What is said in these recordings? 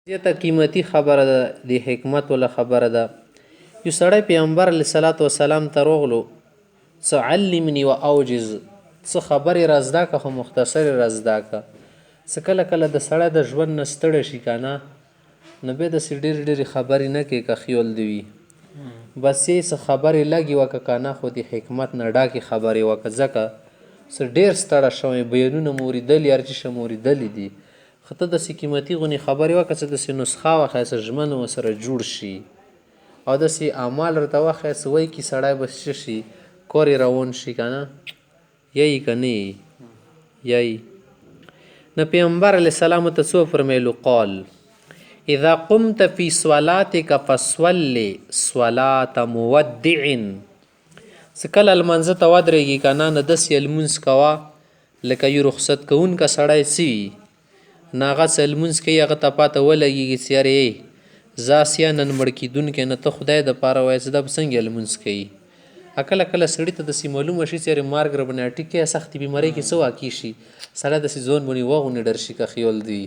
زیاته قیمتي خبره ده د حکمت ولا خبره ده. یو سړی پیغمبر علیه الصلاة والسلام ته راغلو، څه علمني و اوجز، څه خبرې را زده که خو مختصرې را زده که. څه کله کله د سړی د ژوند نه ستړی شي که نه، نو بیا داسې ډېرې خبرې نه کوي که خیال دې وي. بس یې څه خبرې لږې وکړه که نه، خو د حکمت نه ډکې خبرې وکړه، ځکه څه ډېر ستړی شوی، بیانونه مو اورېدلي، هر څه مو اورېدلي دي. خو ته داسې قیمتي غونې خبرې وکړه چې داسې نسخه وښیه چې ژمن ورسره جوړ شي، او داسې اعمال ورته وښیه چې وایي کې سړی به څه شي، کار یې روان شي که نه. یایي که نه یې؟ یایي. نو پیغمبر علیه السلام ته څه وفرمیلو؟ قال اذا قمت فی صلاتک فصل صلاة مودع. څه کله لمانځه ته ودرېږي که نه، نو داسې لمونځ کوه لکه یو رخصت کوونکی سړی څه وي، نو هغه څه لمونځ کوي، هغه ته پته ولګېږي چې یارې زه اسیا نن مړ کېدونکی، نو ته خدای دپاره وایه چې دا به څنګه لمونځ کوي. کله کله سړي ته داسې معلومه شي چې یارې مرګ راباندې اټکې، سختې بیمارۍ کې څه واقع شي، سړی داسې ځوان باندې وغونې ډر شي که خیال دی.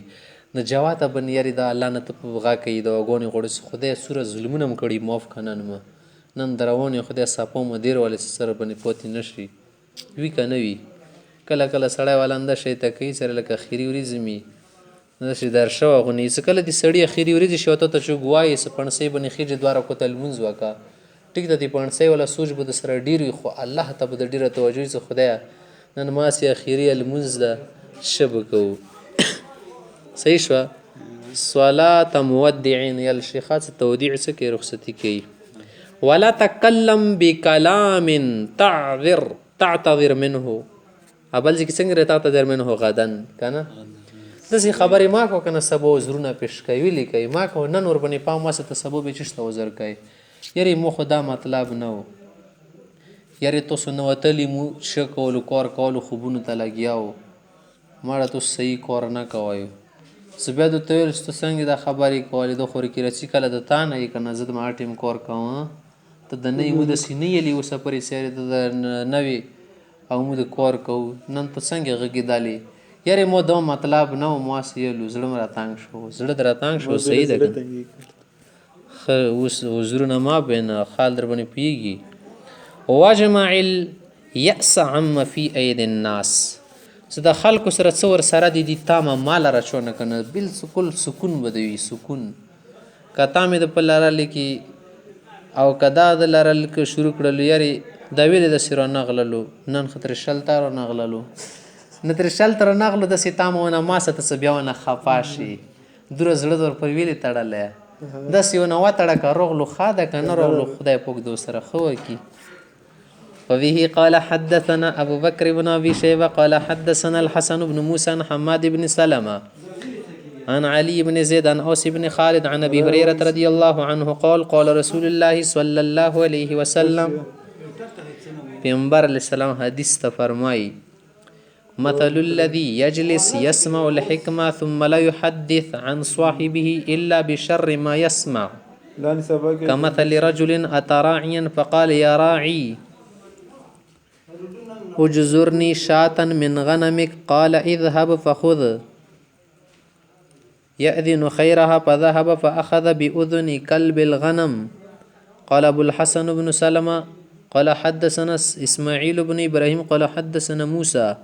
نو جواب ته باندې یارې دا الله نه ته په غږ کوي، دعاګانې غواړي چې خدای څومره ظلمونه م کړي، معاف که نن مه، نن د روان یې خدای صفا مو دیر والې چې سره باندې پاتې نه شي. وي که نه وي؟ کله کله سړی ولنده شی ته کوي سره لکه اخري ورځې مې داسې در شوه غونې. څه کله د سړي اخري ورځې شي او ته چې ګوایې څه پڼسۍ باندې خېجې دوه رکعته لمونځ وکړه، ټیک ده، د پڼسۍ والا سوچ به د سره ډېر وي، خو الله ته به د ډېره توجه وي چې خدایه نن ماسې اخري لمونځ ده، شه به کوو. صحیح شوه؟ صلاة مودعین یا الشیخات څه تودیع څه کوي، رخصتي کوي. ولا تکلم بکلام تعتذر منه. بل ځای کې څنګه دی تعتذر منه غدن که نه، داسې خبرې مه کوه که نه، سبا عذرونه پیش کوي، ویلې کوي ما کوه، نن ورباندې پام واسه ته سبا بیا چېشته عذر کوي. یارې مو خو دا مطلب نه و، یارې تاسو نوتلي مو شه کولو، کار کولو، خوبونو ته لګیا و، ماړه تاسو صحیح کار نه کوئ. زه بیا درته ویل چې ته څنګه دا خبرې کولې، دا خو رکې کله د تا نه یې که نه، زه د ما ټیم کار کوم، ته د نه یې مو داسې نه یلي اوسه پرې سیارې ته د نه وې او موږ د کار کوو، نن ته څنګه غږېدلې. یارې ما دا مطلب نه و، ما هسې یلو، زړه مې راتنګ شو، زړه دې راتنګ شو، صحیح ده که ښه. اوس عذرونه ما بینه خال در باندې پوهېږي. واجمع الیأس عم فی اید الناس. چې د خلکو سره څه ورسره دي، دي تا ما ماله راچونه که نه، بالکل سکون به دې وي، سکون. که تا مې د په لرلې کې او که دا د لرل که شروع کړلو، یارې دا ویلې داسې رانغللو، نن خو ترې شل ته رانغللو، نه ترې شل ته رانغلو، داسې تا مه ونه ماسه ته څه بیا ونه خفه شي، دومره زړه در پر ویلې تړلی، داسې ونه وتړه که راغلو ښه ده، که نه راغلو خدای پاک دې ورسره ښه وکړي. وبه قال حدثنا أبو بكر بن أبي شيبة قال حدثنا الحسن بن موسى عن حماد بن سلمة عن علي بن زيد عن أوس بن خالد عن أبي هريرة رضي الله عنه قال قال رسول الله صلى الله عليه وسلم. پیغمبر علیه السلام حدیث ته فرمایي مثل الذي يجلس يسمع الحكمة ثم لا يحدث عن صاحبه إلا بشر ما يسمع كمثل رجل أتى راعيا فقال يا راعي اجزرني شاة من غنمك قال اذهب فخذ يأذن خيرها فذهب فأخذ بأذن كلب الغنم. قال أبو الحسن بن سلمة قال حدثنا إسماعيل بن إبراهيم قال حدثنا موسى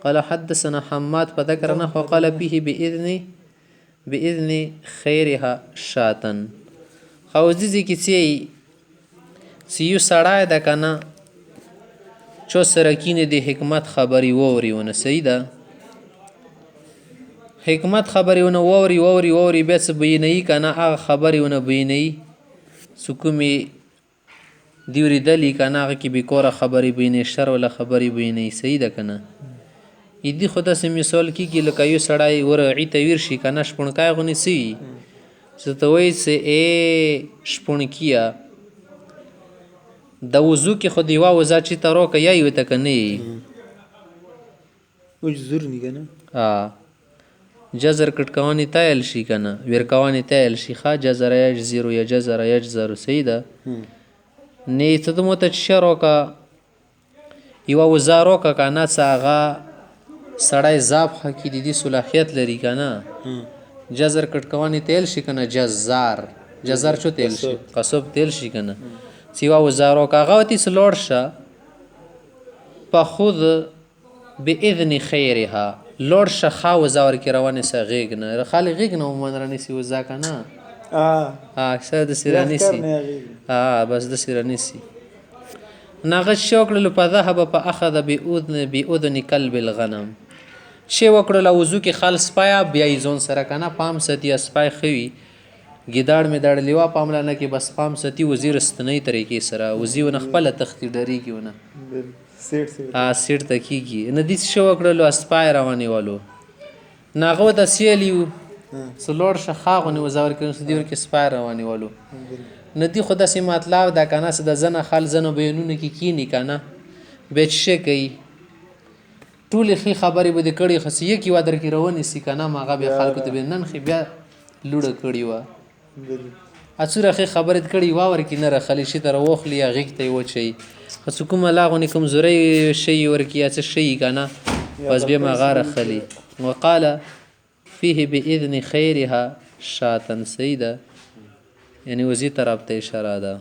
قال حدثنا حماد فذكر نحو قال به بإذن خيرها شاة. خوزيزي کی سیو سړی ده که نه، چو سره کینې د حکمت خبرې واوري ونه، صحیح ده، حکمت خبرې ونه واوري بیا څه بیانوي که نه، هغه خبرې ونه بیانوي، څه کومې دي اورېدلي که نه، هغه کې بېکاره خبرې بیانوي، شر والا خبرې بیانوي، صحیح ده که نه. دي خو داسې مثال کېږي لکه یو سړی ورعي ته ویر شي که نه، شپونکی غوندې څه وي چې ته وایي چې ای شپونکیه د وضو کې خو د یوه وضع چې ته راکړه، یا یې ورته که نه یې اجزرني که نه، جزر کټکوانې تیل شي که نه، ویرکوانې تیل شي، ښه جزر یجزرو یا جزر یجزرو، صحیح ده. نه ته ته ماته چې شه راکړه، یوه وضع راکړه که نه، څه هغه سړی ذبح کړي د دې صلاحیت لري که نه، جزر کټکوانی تیل شي کنه جزر چو تیل شي قصب تیل شي کنه سیوا وزارو کاغاوتی سلورشه فخذ باذن خیرها لور شخا وزار کی روانه سه غیګ نه خالی غیګ نه ومن رانی سی وزا کنه اکثر د سیرانی سی بس د سیرانی سی ناغت شوکړل په ذهب په اخذ باذن كلب الغنم شی وکړل وضو کې خالص پایا بیا ځون سره کنه پام ستی اسپای خوي ګیداړ می دړ لیوا پاملانه کې بس پام ستی وزیر استنی طریقې سره وزیونه خپل تختی ډری کیونه سیټ تکیږي نه دې شو وکړلو اسپای رواني والو ناغه د سیلیو سلور شخاغونی وزور کې سدیور کې سپای رواني والو ندی خدا سي مطلب دا کنه د زنه خال زنه بیانونه کې کینی کنه بچ شي کوي ټول خي خبرې به د کړي خصيه کې وادر کې رواني سي کنه ماغه به خلکو ته نن خي بیا لوړه کړي وا اڅوره خي خبرې کړي وا ور کې نه رخلی شي تر وخلی غیږ ته و چي خص کوم لاغونی کوم زوري شي ور کې اڅ شي کنه بس بیا ماغه رخلی وقال فيه باذن خيرها شاتن سيده یعنی وزي طرف ته اشاره ده